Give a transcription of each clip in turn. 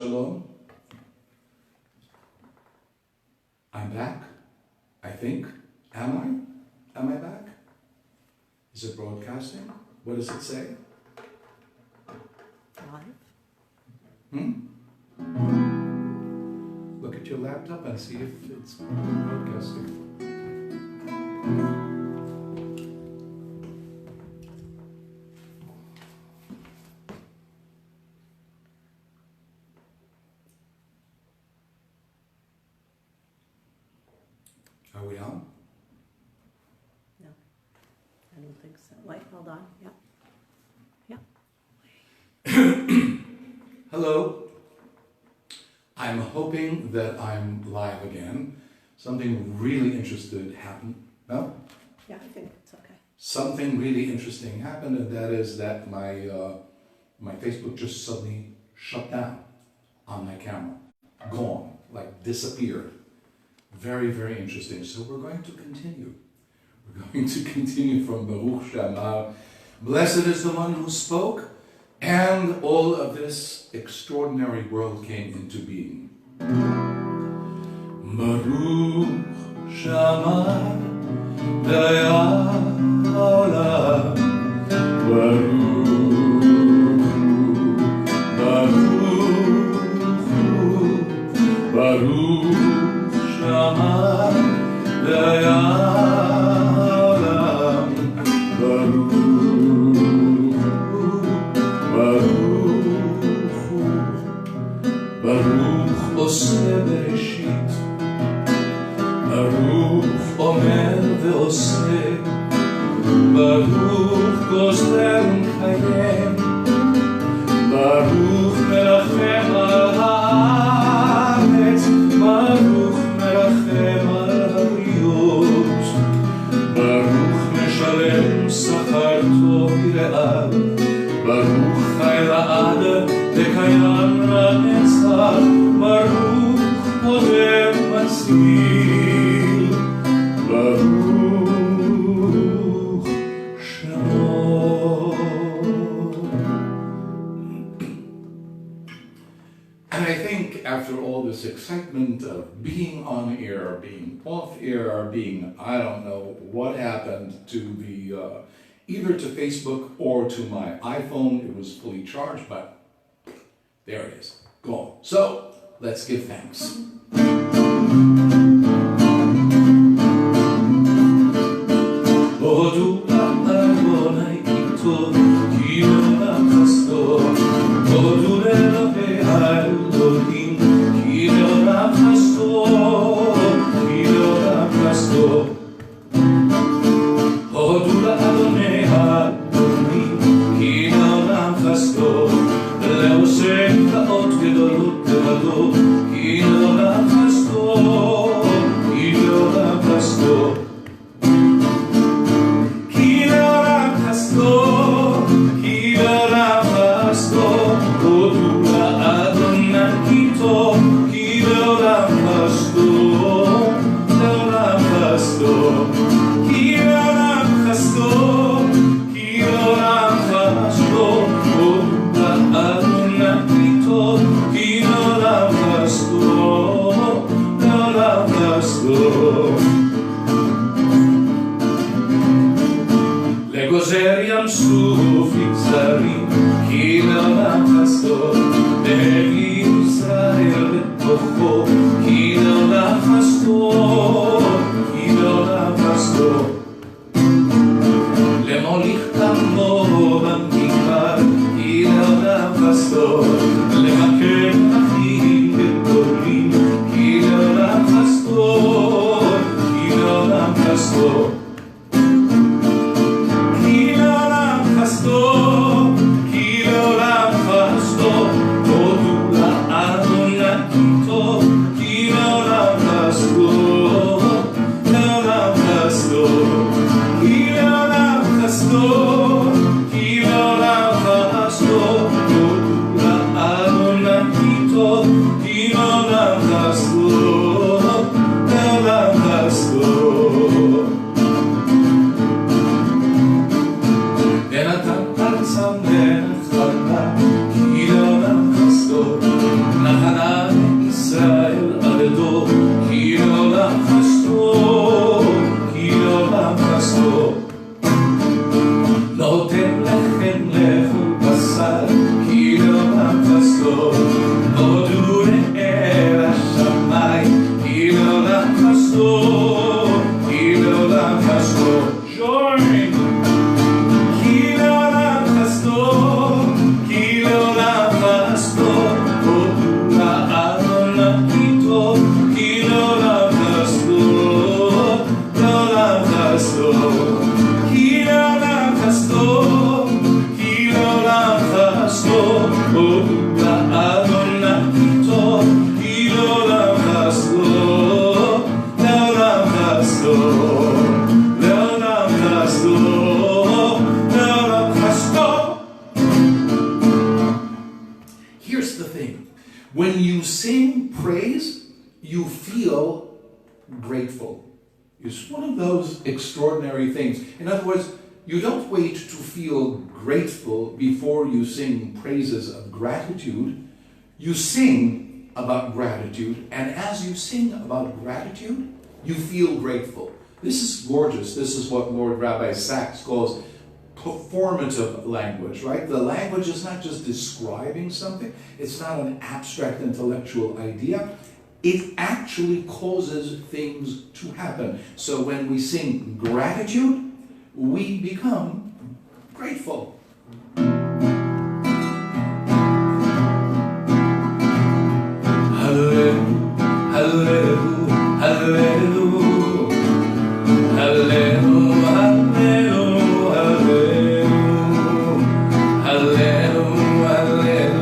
Shalom. I'm back, I think. Am I? Am I back? Is it broadcasting? What does it say? Live. Look at your laptop and see if it's broadcasting. Are we on? No, I don't think so. Wait, hold on. Yep. Hello. I'm hoping that I'm live again. Something really interesting happened. No? Yeah, I think it's okay. Something really interesting happened, and that is that my Facebook just suddenly shut down on my camera. Gone, like disappeared. Very, very interesting. So we're going to continue. We're going to continue from Baruch Shamar. Blessed is the one who spoke, and all of this extraordinary world came into being. Baruch Shamar Daya Olam Baruch Shamar Daya Olam Baruch Oseh Bereshit Baruch Omer Ve'oseh Baruch Gozler Mekayem Baruch Merachem al haaretz Baruch Merachem al habriyot Baruch Meshalem Sachar Tov Yire'al Baruch Chai La'ad V'Kayam La'netzach Baruch Podem Matzil Baruch Shalom. And I think after all this excitement of being on air, being off air, being, I don't know what happened to the, either to Facebook or to my iPhone, it was fully charged, but there it is, gone. So, let's give thanks. Hodu Adonai Ito, Ki Le'olam Chasto. Hodu Le'Elokei Elohim, Ki Le'olam Chasto, Ki Le'olam Chasto. Hodu Adonai Elohim, Ki Le'olam Chasto. Le'oseh Ta'ot Gedolot Levado, Ki Le'olam Chasto, Ki Le'olam Chasto. לגוזר ים סוף יגזרים, כי לעולם חסדו, להביא ישראל בתוכו, כי לעולם חסדו, כי לעולם חסדו. למוליך תמו במדבר, כי לעולם חסדו, למכר אחים גדולים, כי לעולם חסדו, כי לעולם חסדו. When you sing praise, you feel grateful. It's one of those extraordinary things. In other words, you don't wait to feel grateful before you sing praises of gratitude. You sing about gratitude, and as you sing about gratitude, you feel grateful. This is gorgeous. This is what Lord Rabbi Sachs calls performative language, right? The language is not just describing something. It's not an abstract intellectual idea. It actually causes things to happen. So when we sing gratitude, we become grateful. Hallelujah, hallelujah, hallelujah, hallelujah, hallelujah, hallelujah,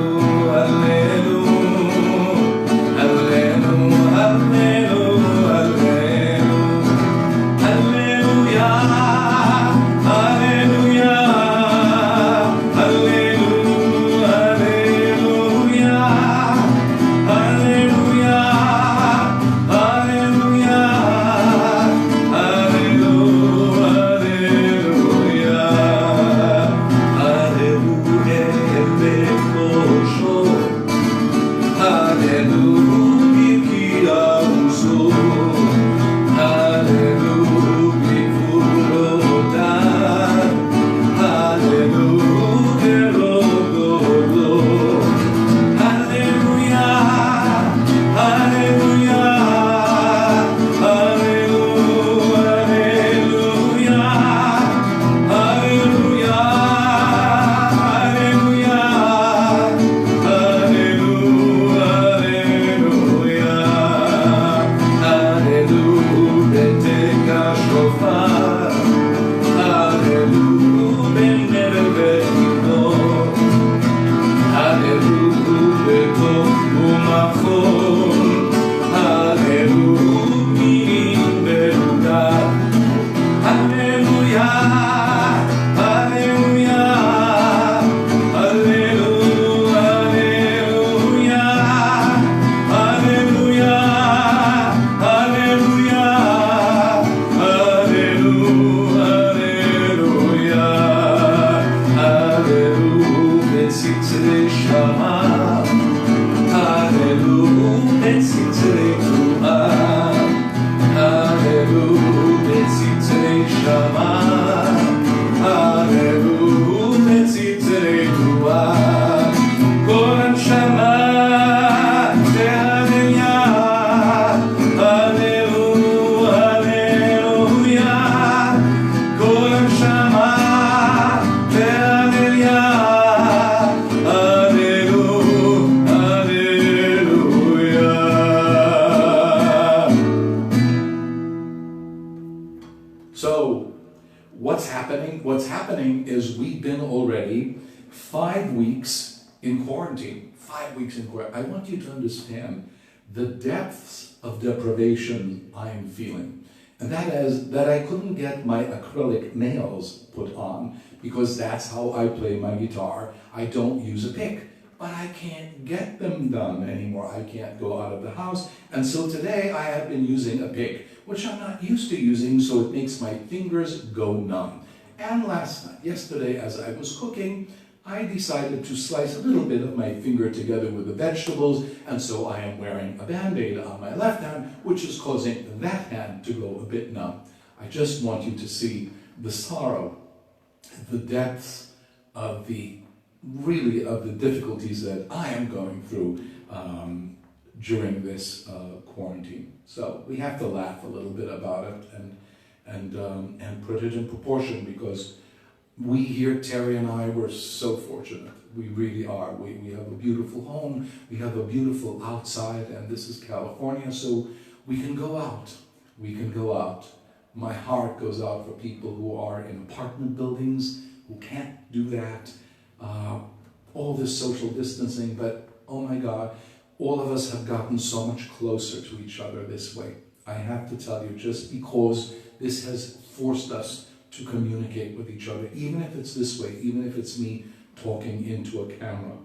So what's happening? What's happening is we've been already 5 weeks in quarantine. 5 weeks in quarantine. I want you to understand the depths of deprivation I am feeling. And that is that I couldn't get my acrylic nails put on because that's how I play my guitar. I don't use a pick, but I can't get them done anymore. I can't go out of the house. And so today I have been using a pick, which I'm not used to using, so it makes my fingers go numb. And yesterday, as I was cooking, I decided to slice a little bit of my finger together with the vegetables, and so I am wearing a Band-Aid on my left hand, which is causing that hand to go a bit numb. I just want you to see the sorrow, the depths of the difficulties that I am going through during this quarantine. So we have to laugh a little bit about it and put it in proportion, because we here, Terry and I, were so fortunate. We really are. We have a beautiful home, we have a beautiful outside, and this is California, so we can go out. We can go out. My heart goes out for people who are in apartment buildings, who can't do that. All this social distancing, but oh my God, all of us have gotten so much closer to each other this way. I have to tell you, just because this has forced us to communicate with each other, even if it's this way, even if it's me talking into a camera.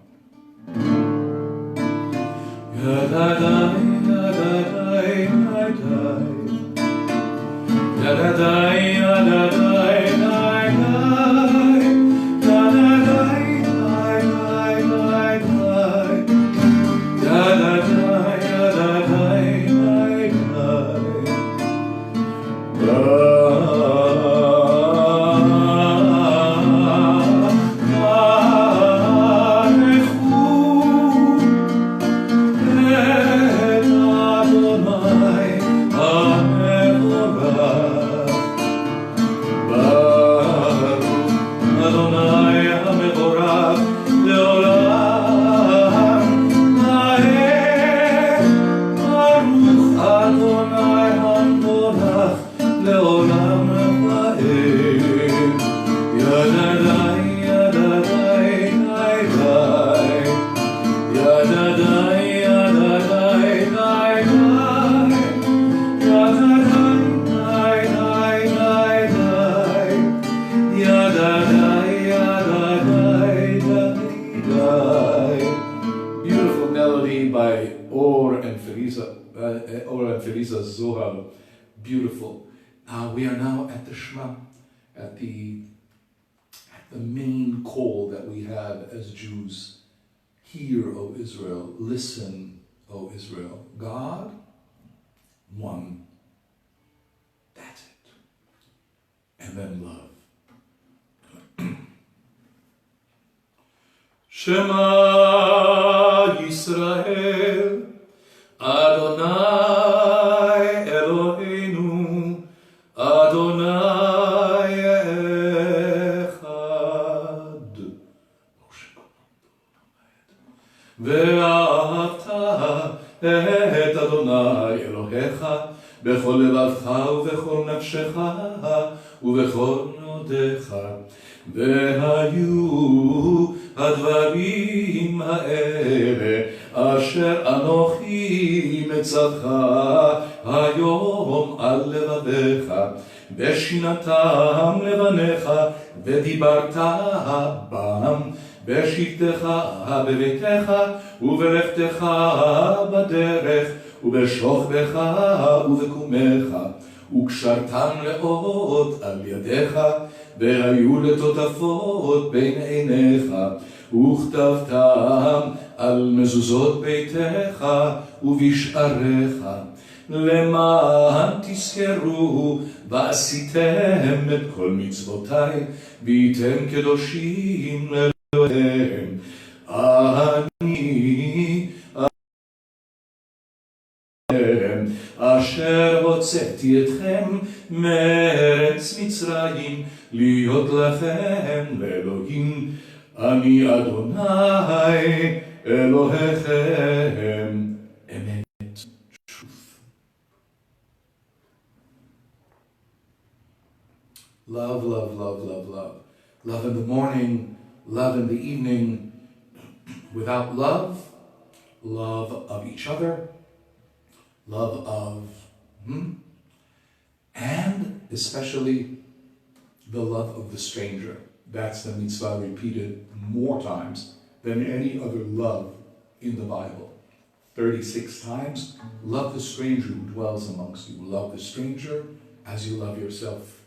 Beautiful melody by Or and Felisa Zohar. Beautiful. We are now at the Shema, at the main call that we have as Jews. Hear, O Israel, listen, O Israel. God, one. That's it. And then love. Shema Yisrael, Adonai Eloheinu, Adonai Echad. ואהבת את אדוני אלוהיך בכל לבבך ובכל נפשך ובכל מאודך. והיו הדברים האלה אשר אנוכי מצווך היום על לבביך, ושינתם לבניך ודיברת בם, בשבתך בביתך ובלכתך בדרך ובשוכבך ובקומך, וקשרתם לאות על ידיך, והיו לטוטפות בין עיניך, וכתבתם על מזוזות ביתך ובשעריך, למען תזכרו ועשיתם את כל מצוותיי, והייתם קדושים לאלוהיהם. אני אשר הוצאתי אתכם מארץ מצרים, להיות לכם לאלוהים. אני אדוני אלוהיכם. אמת. Truth. Love, love, love, love, love. Love in the morning, love in the evening. Without love, love of each other, love of, and especially the love of the stranger. That's the mitzvah repeated more times than any other love in the Bible. 36 times. Love the stranger who dwells amongst you. Love the stranger as you love yourself.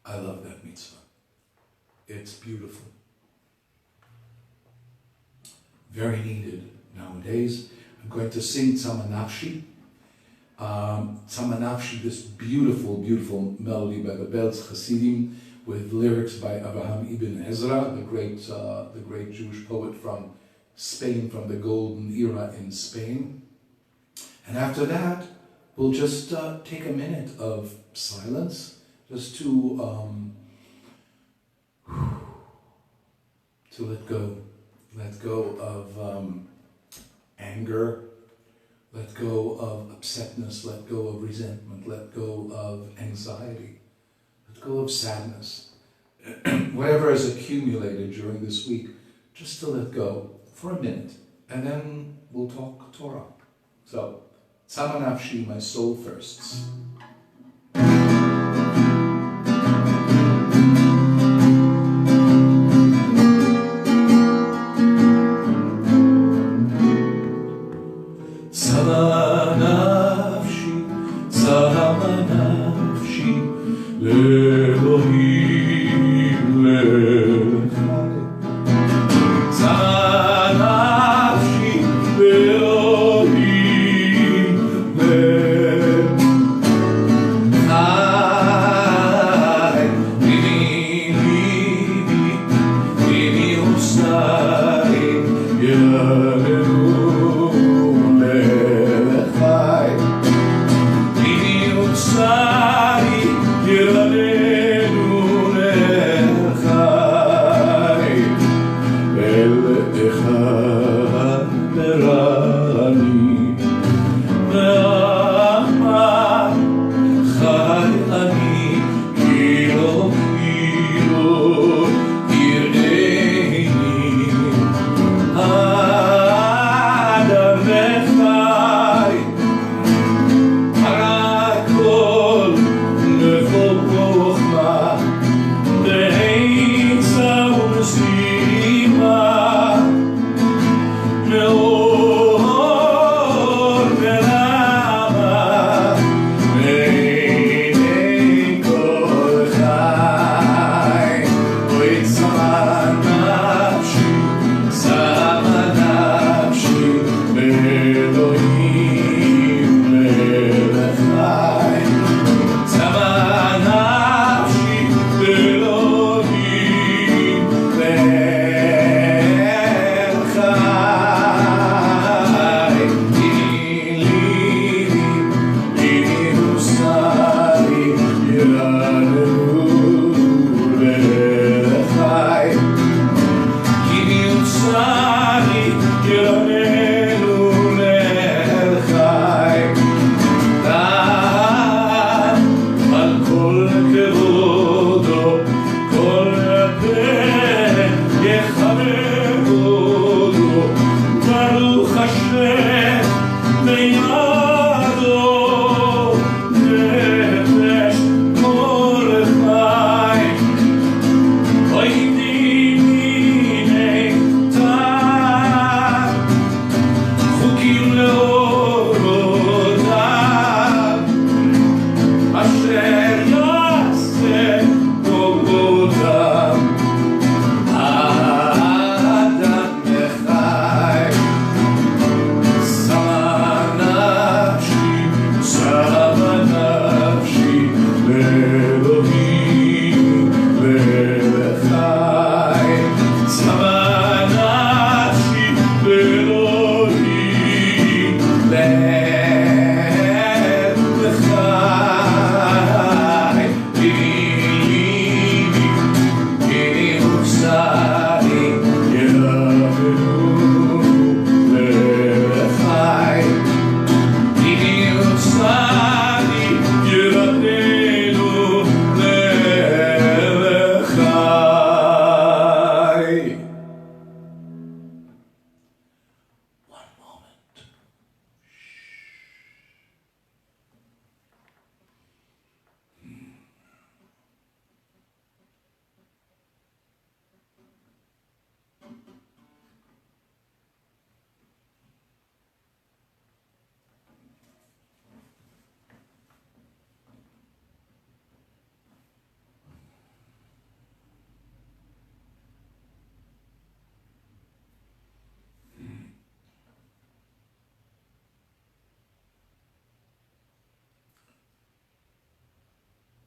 I love that mitzvah. It's beautiful. Very needed nowadays. I'm going to sing Tzama Nafshi. Tzama Nafshi, this beautiful, beautiful melody by the Belz Hasidim, with lyrics by Abraham ibn Ezra, the great Jewish poet from Spain, from the golden era in Spain. And after that, we'll just take a minute of silence, just to let go of anger, let go of upsetness, let go of resentment, let go of anxiety, let go of sadness. Whatever has accumulated during this week, just to let go for a minute, and then we'll talk Torah. So, Tzama Nafshi, my soul thirsts.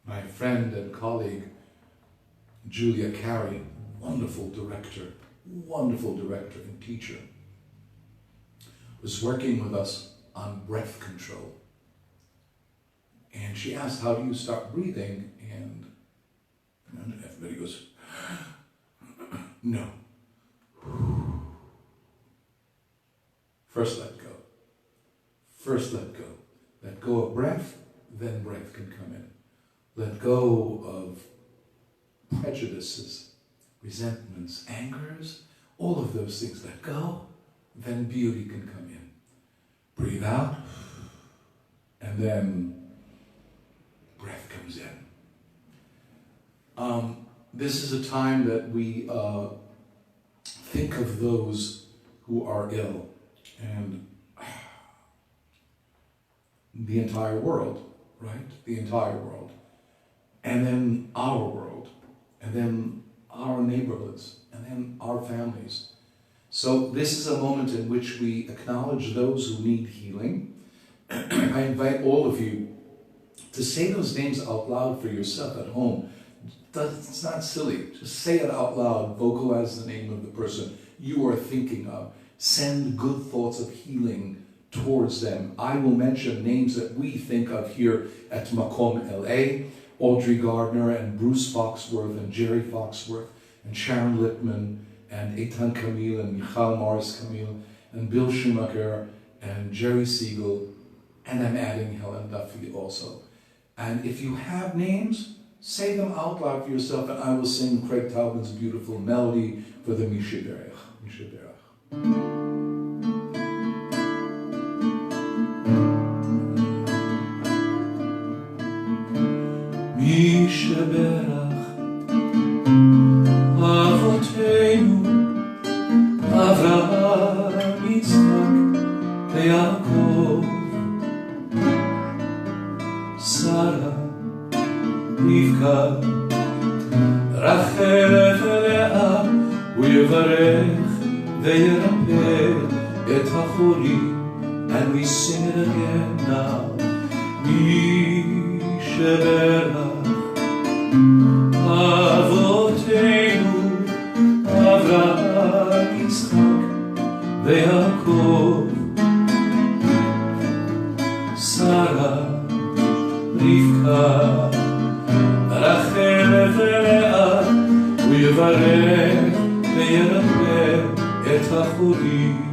My friend and colleague, Julia Carey, wonderful director and teacher, was working with us on breath control. And she asked, how do you start breathing? And everybody goes, no. First let go. First let go. Let go of breath, then breath can come in. Let go of prejudices, resentments, angers, all of those things. Let go, then beauty can come in. Breathe out, and then breath comes in. This is a time that we think of those who are ill, and the entire world, right? The entire world. And then our world, and then our neighborhoods, and then our families. So this is a moment in which we acknowledge those who need healing. I invite all of you to say those names out loud for yourself at home. It's not silly. Just say it out loud. Vocalize the name of the person you are thinking of. Send good thoughts of healing towards them. I will mention names that we think of here at Makom LA. Audrey Gardner and Bruce Foxworth and Jerry Foxworth and Sharon Lippman and Eitan Camille and Michal Morris Camille and Bill Schumacher and Jerry Siegel, and I'm adding Helen Duffy also. And if you have names, say them out loud for yourself, and I will sing Craig Taubman's beautiful melody for the Mishaberach. Mishaberach. Mishaberach Avotenu Avraham Yitzchak Yaakov Sarah Rivka Rachel Leah Uyevarech Veyerapeh Et HaCholim. And we sing it again now. Mishaberach Avotenu Avraham Yitzchak Yaakov Sarah Rivka Rachel Leah Uyevarech Veyerapeh Et החולים.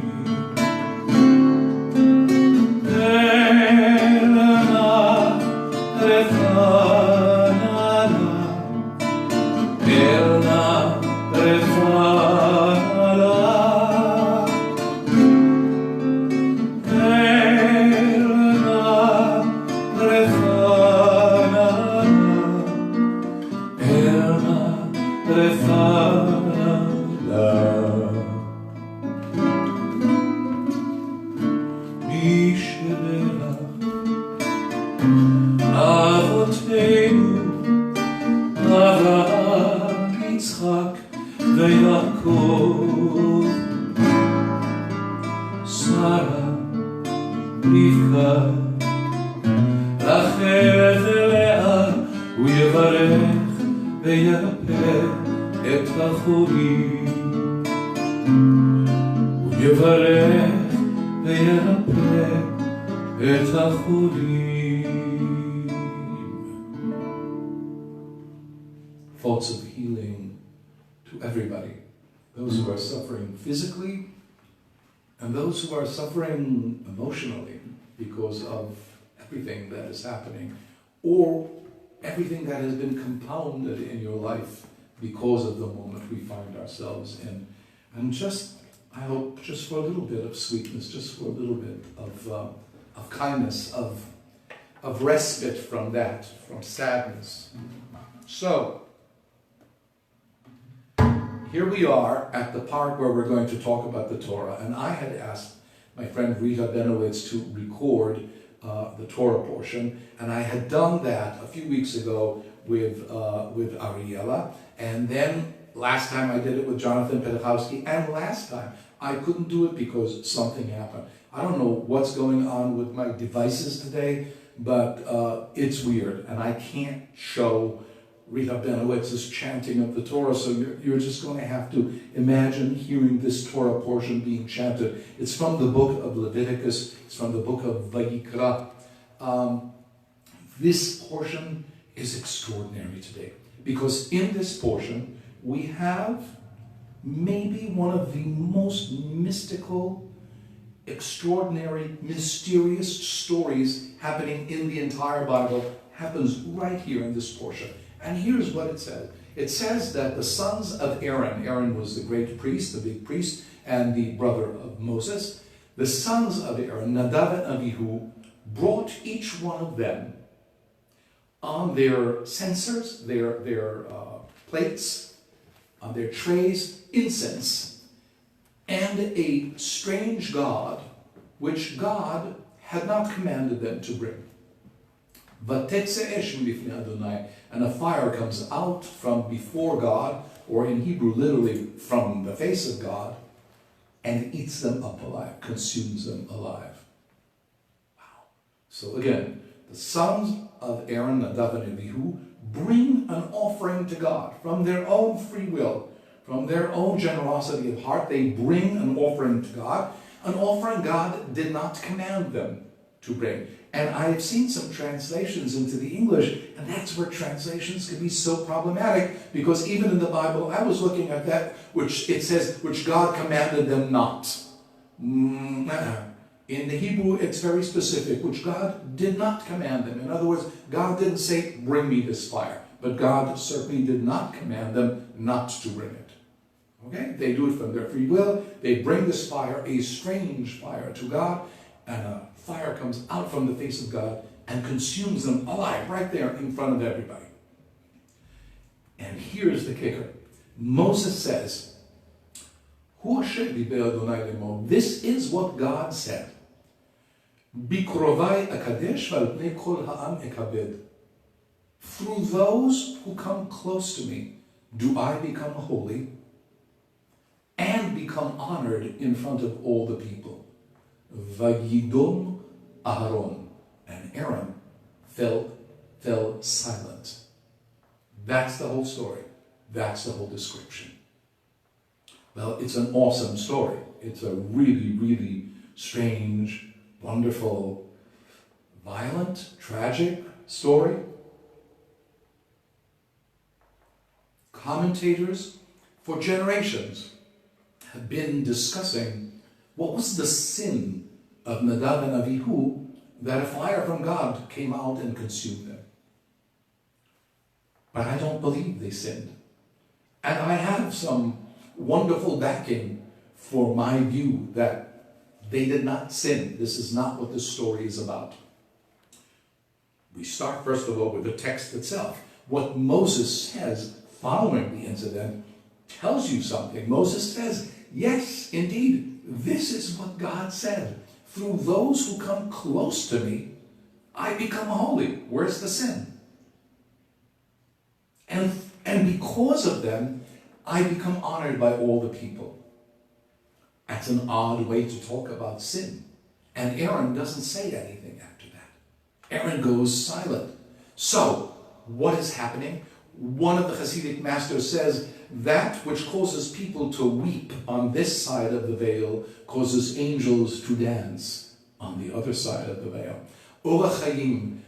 Thoughts of healing to everybody, those who are suffering physically and those who are suffering emotionally because of everything that is happening or everything that has been compounded in your life because of the moment we find ourselves in. And just, I hope, just for a little bit of sweetness, just for a little bit of kindness, of respite from that, from sadness. So, here we are at the part where we're going to talk about the Torah, and I had asked my friend Rita Benowitz to record the Torah portion, and I had done that a few weeks ago with Ariella, and then last time I did it with Jonathan Pedachowski, and last time I couldn't do it because something happened. I don't know what's going on with my devices today, but it's weird, and I can't show Rita Benowitz's chanting of the Torah, so you're just going to have to imagine hearing this Torah portion being chanted. It's from the book of Leviticus, it's from the book of Vayikra. This portion is extraordinary today, because in this portion we have maybe one of the most mystical, extraordinary, mysterious stories happening in the entire Bible. Happens right here in this portion. And here's what it says. It says that the sons of Aaron, Aaron was the great priest, the big priest, and the brother of Moses, the sons of Aaron, Nadav and Abihu, brought each one of them on their censers, their plates, on their trays, incense, and a strange god, which God had not commanded them to bring. And a fire comes out from before God, or in Hebrew, literally from the face of God, and eats them up alive, consumes them alive. Wow. So again, the sons of Aaron, Nadav and Abihu, bring an offering to God from their own free will, from their own generosity of heart. They bring an offering to God, an offering God did not command them to bring. And I have seen some translations into the English, and that's where translations can be so problematic, because even in the Bible, I was looking at that, which it says, which God commanded them not. In the Hebrew, it's very specific, which God did not command them. In other words, God didn't say, bring me this fire, but God certainly did not command them not to bring it. Okay? They do it from their free will. They bring this fire, a strange fire, to God, and a fire comes out from the face of God and consumes them alive right there in front of everybody. And here's the kicker. Moses says, this is what God said. Through those who come close to me, do I become holy and become honored in front of all the people. Vayidom Aharon, and Aaron fell silent. That's the whole story. That's the whole description. Well, it's an awesome story. It's a really, really strange, wonderful, violent, tragic story. Commentators for generations been discussing what was the sin of Nadav and Avihu that a fire from God came out and consumed them. But I don't believe they sinned. And I have some wonderful backing for my view that they did not sin. This is not what this story is about. We start, first of all, with the text itself. What Moses says following the incident tells you something. Moses says, yes, indeed, this is what God said. Through those who come close to me, I become holy. Where's the sin? And because of them, I become honored by all the people. That's an odd way to talk about sin. And Aaron doesn't say anything after that. Aaron goes silent. So, what is happening? One of the Hasidic masters says, that which causes people to weep on this side of the veil causes angels to dance on the other side of the veil. Orach Chaim,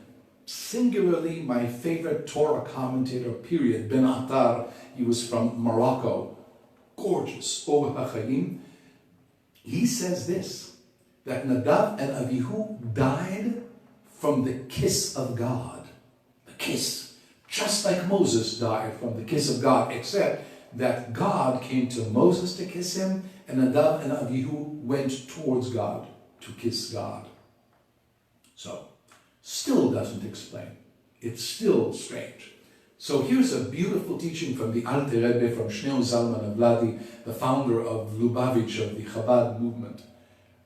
singularly my favorite Torah commentator, period, Ben Attar, he was from Morocco, gorgeous, Orach Chaim. He says this, that Nadav and Avihu died from the kiss of God. The kiss. Just like Moses died from the kiss of God, except that God came to Moses to kiss him, and Nadav and Avihu went towards God to kiss God. So, still doesn't explain. It's still strange. So here's a beautiful teaching from the Alter Rebbe, from Shneur Zalman of Vladi, the founder of Lubavitch, of the Chabad movement.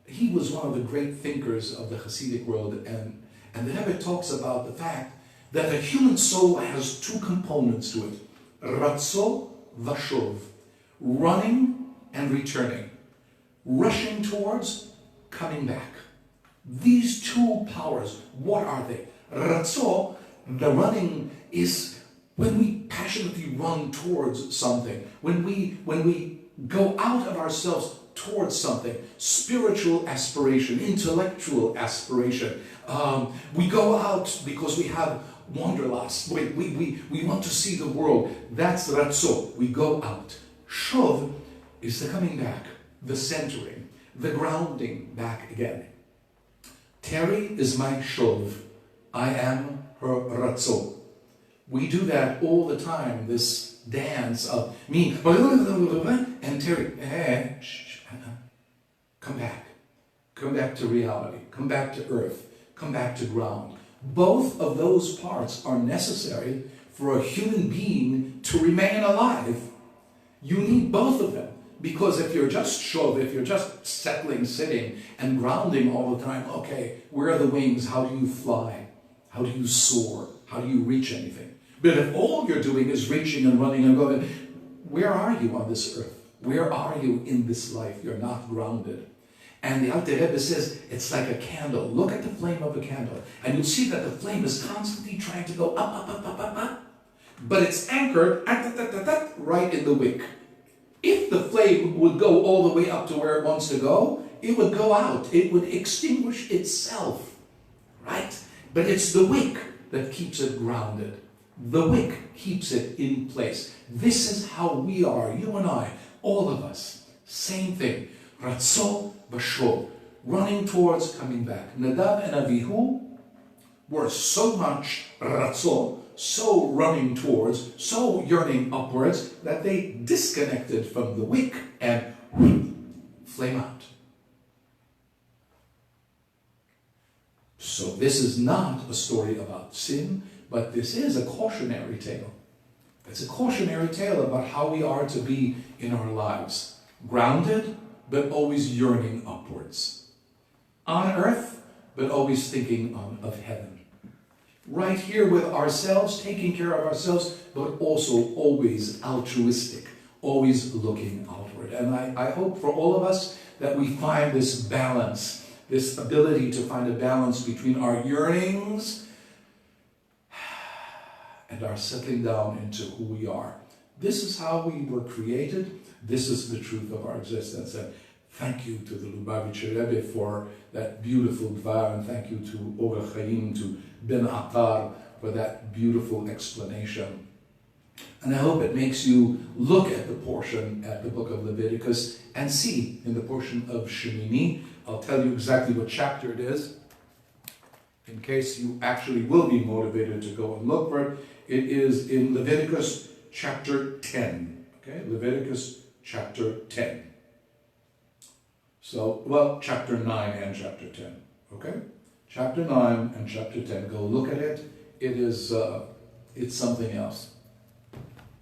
He was one of the great thinkers of the Hasidic world, and the Rebbe talks about the fact that a human soul has two components to it. Ratzo vashov, running and returning. Rushing towards, coming back. These two powers, what are they? Ratzo, the running, is when we passionately run towards something, when we go out of ourselves towards something, spiritual aspiration, intellectual aspiration. We go out because we have wanderlust. We want to see the world. That's ratzo. We go out. Shov is the coming back, the centering, the grounding back again. Terry is my shov. I am her ratzo. We do that all the time, this dance of me and Terry. Come back. Come back to reality. Come back to earth. Come back to ground. Both of those parts are necessary for a human being to remain alive. You need both of them. Because if you're just shov, if you're just settling, sitting, and grounding all the time, okay, where are the wings? How do you fly? How do you soar? How do you reach anything? But if all you're doing is reaching and running and going, where are you on this earth? Where are you in this life? You're not grounded. And the Alter Rebbe says, it's like a candle. Look at the flame of a candle. And you'll see that the flame is constantly trying to go up. But it's anchored right in the wick. If the flame would go all the way up to where it wants to go, it would go out. It would extinguish itself, right? But it's the wick that keeps it grounded. The wick keeps it in place. This is how we are, you and I, all of us. Same thing. Ratzo v'shov, running towards, coming back. Nadav and Avihu were so much ratzo, so running towards, so yearning upwards, that they disconnected from the wick and flame out. So this is not a story about sin, but this is a cautionary tale. It's a cautionary tale about how we are to be in our lives. Grounded, but always yearning upwards. On earth, but always thinking of heaven. Right here with ourselves, taking care of ourselves, but also always altruistic, always looking outward. And I hope for all of us that we find this balance, this ability to find a balance between our yearnings and our settling down into who we are. This is how we were created. This is the truth of our existence. And thank you to the Lubavitcher Rebbe for that beautiful dvar, and thank you to Orach Chaim, to Ben Attar, for that beautiful explanation. And I hope it makes you look at the portion at the book of Leviticus and see in the portion of Shemini. I'll tell you exactly what chapter it is, in case you actually will be motivated to go and look for it. It is in Leviticus chapter 10. Okay, Leviticus chapter 10. So, well, chapter 9 and chapter 10. Okay? Chapter 9 and chapter 10. Go look at it. It is, it's something else.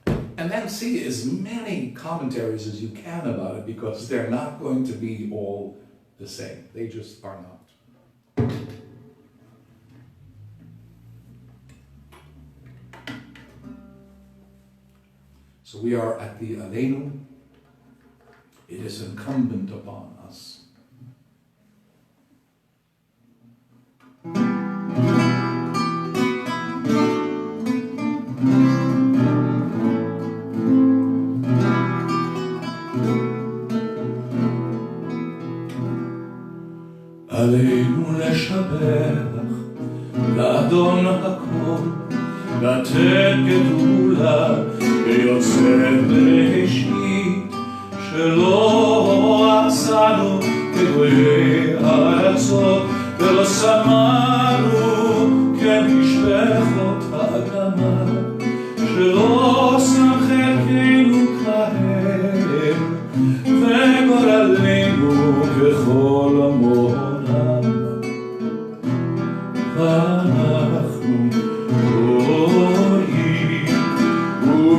And then see as many commentaries as you can about it, because they're not going to be all the same. They just are not. So we are at the Aleinu. It is incumbent upon us. עלינו לשבח לאדון הכל, לתת גדולה ביוצר בראשית, שלא עשנו כגויי הארצות, ולא שמענו כמשפחות האדמה, שלא שם חלקנו כהם, וגורלנו ככל עמם. ואנחנו רואים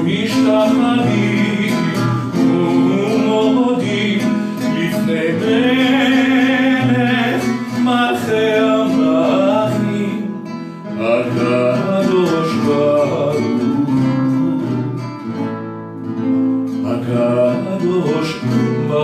ומשתחווים ומודים לפני מלך מלכי המלכים, הקדוש ברוך הוא, הקדוש ברוך הוא.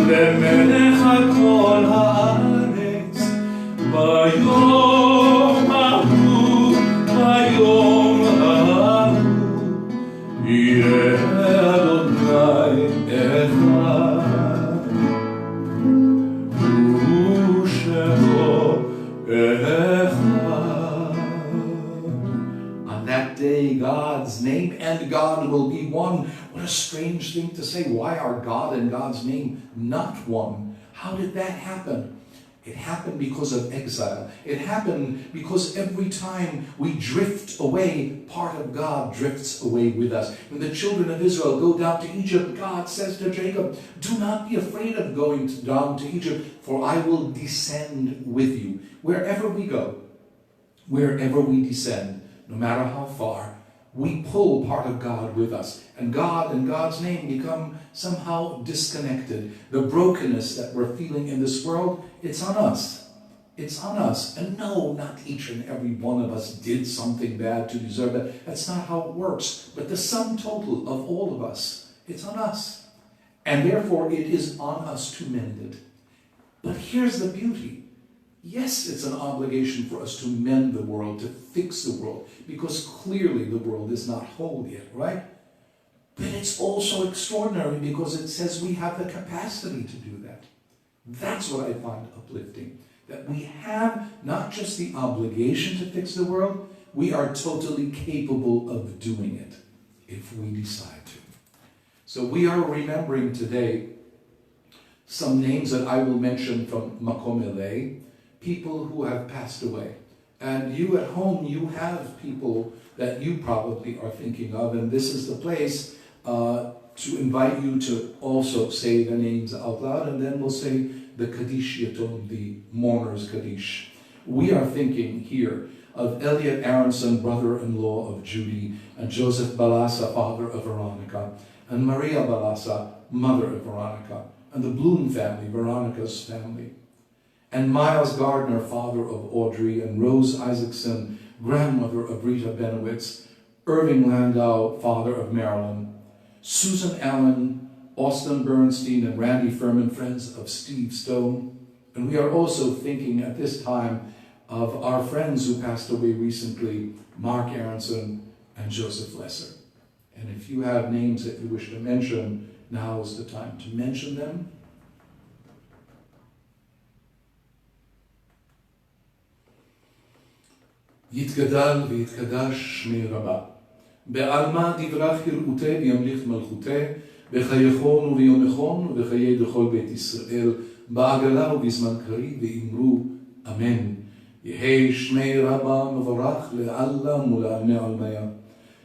למלך על כל הארץ, ביום ההוא, ביום ההוא, יהיה אדוני אחד, ושמו אחד. On that day, God's name and God will be one. What a strange thing to say. Why are God and God's name not one? How did that happen? It happened because of exile. It happened because every time we drift away, part of God drifts away with us. When the children of Israel go down to Egypt, God says to Jacob, do not be afraid of going down to Egypt, for I will descend with you. Wherever we go, wherever we descend, no matter how far, we pull part of God with us. And God and God's name become somehow disconnected. The brokenness that we're feeling in this world, it's on us. It's on us. And no, not each and every one of us did something bad to deserve it. That's not how it works. But the sum total of all of us, it's on us. And therefore, it is on us to mend it. But here's the beauty. Yes, it's an obligation for us to mend the world, to fix the world, because clearly the world is not whole yet, right? But it's also extraordinary because it says we have the capacity to do that. That's what I find uplifting, that we have not just the obligation to fix the world, we are totally capable of doing it if we decide to. So we are remembering today some names that I will mention from Makom, people who have passed away. And you at home, you have people that you probably are thinking of, and this is the place to invite you to also say the names out loud, and then we'll say the Kaddish Yatom, the mourner's Kaddish. We are thinking here of Elliot Aronson, brother-in-law of Judy, and Joseph Balassa, father of Veronica, and Maria Balassa, mother of Veronica, and the Bloom family, Veronica's family, and Miles Gardner, father of Audrey, and Rose Isaacson, grandmother of Rita Benowitz, Irving Landau, father of Marilyn, Susan Allen, Austin Bernstein, and Randy Furman, friends of Steve Stone. And we are also thinking at this time of our friends who passed away recently, Mark Aronson and Joseph Lesser. And if you have names that you wish to mention, now is the time to mention them. יתגדל ויתקדש שמי רבה. בעלמא דברך יראותה וימליך מלכותה, בחייכון וביומכון ובחיי דכל בית ישראל, בעגלה ובזמן קריב ואמרו אמן. יהי שמי רבה מבורך לעלם ולעלמי עלמיה.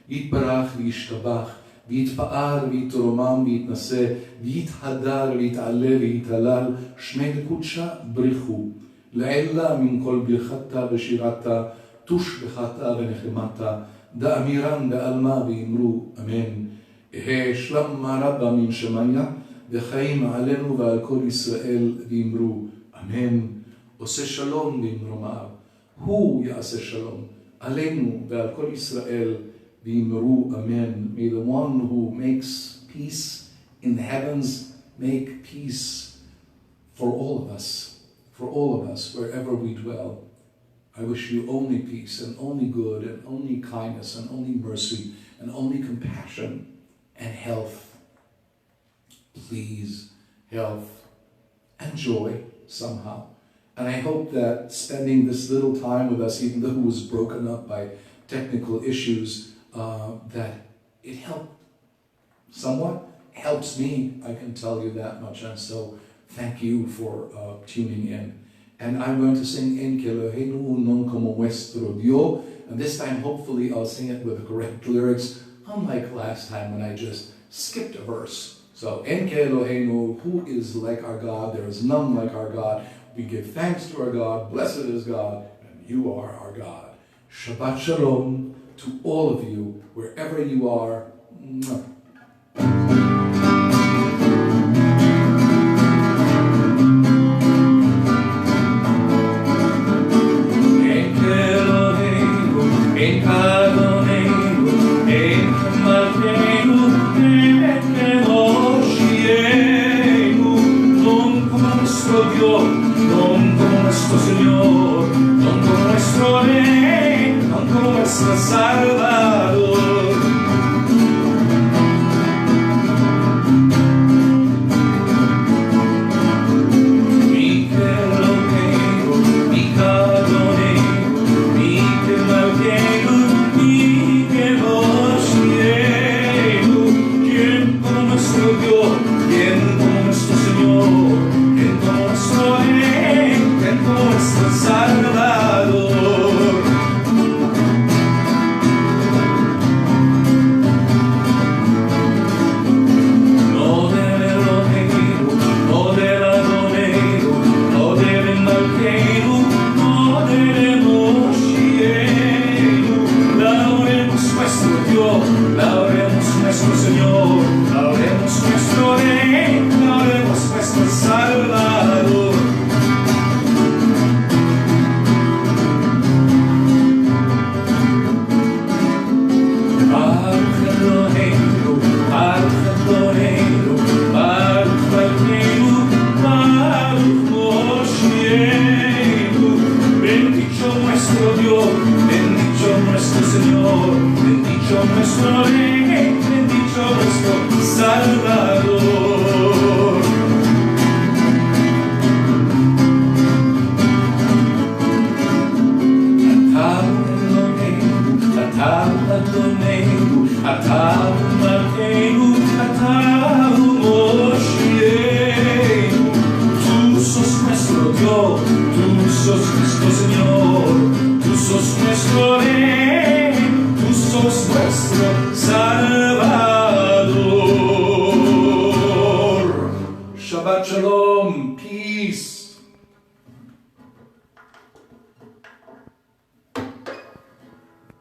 יתברך וישתבח, ויתפאר ויתרומם ויתנשא, ויתהדר ויתעלה ויתהלל, שמי לקודשה בריחו. לעילה מן כל ברכתה ושירתה, תושבחתה ונחמתה, דאמירן בעלמה ואמרו אמן. יהי שלמה רבה מן שמיה, וחיים עלינו ועל כל ישראל ואמרו אמן. עושה שלום במרומיו, הוא יעשה שלום עלינו ועל כל ישראל ואמרו אמן. May the one who makes peace in the heavens make peace for all of us, wherever we dwell. I wish you only peace and only good and only kindness and only mercy and only compassion and health. Please, health and joy somehow. And I hope that spending this little time with us, even though it was broken up by technical issues, that it helped somewhat. Helps me, I can tell you that much. And so thank you for tuning in. And I'm going to sing En que Elohenu non como nuestro Dios. And this time, hopefully, I'll sing it with the correct lyrics, unlike last time when I just skipped a verse. So, En que Elohenu, who is like our God? There is none like our God. We give thanks to our God. Blessed is God, and you are our God. Shabbat Shalom to all of you, wherever you are. Shabbat Shalom, peace.